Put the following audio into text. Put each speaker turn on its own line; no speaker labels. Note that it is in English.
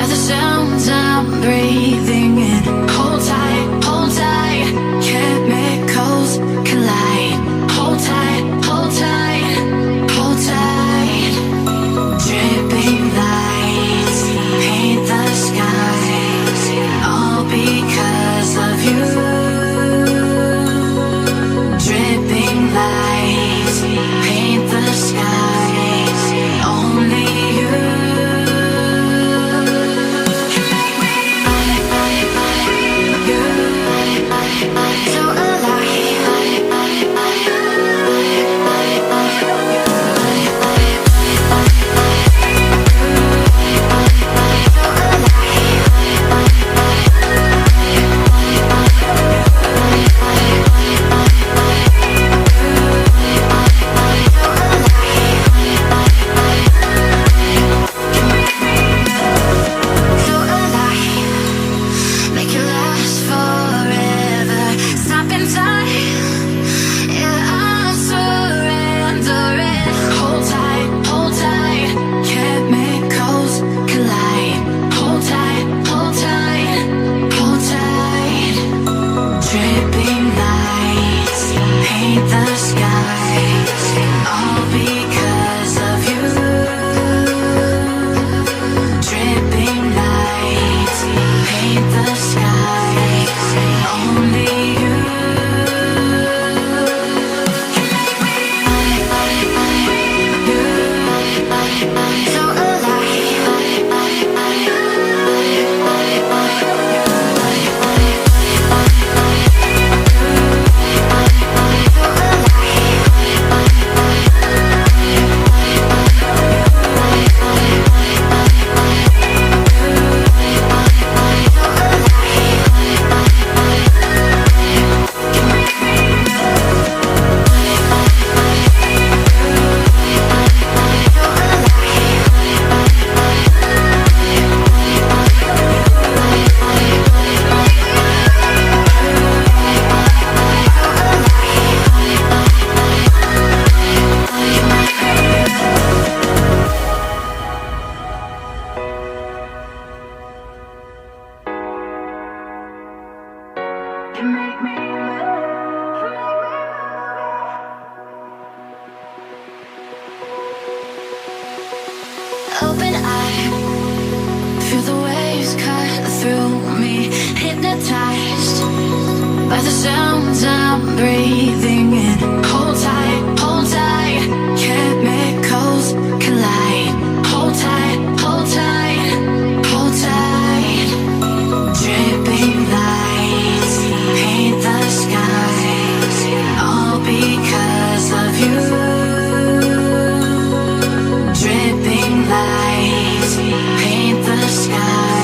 the sounds I'm breathing in. Hold tight, chemicals collide. Hold tight, hold tight, hold tight. Dripping lights paint the skies, all because of you. Dripping lights paint the skies, only you. So make it last forever. Stop in time. Yeah, I'm surrendering. Hold tight, chemicals collide. Hold tight, hold tight, hold tight. Dripping lights paint the skies, all because of you. Dripping lights paint the skies, only you. So open eye, feel the waves cut through me. Hypnotized by the sounds I'm breathing in. Hold tight, chemicals collide. Hold tight, hold tight, hold tight. Dripping lights paint the skies, all because of you. Dripping lights paint the sky.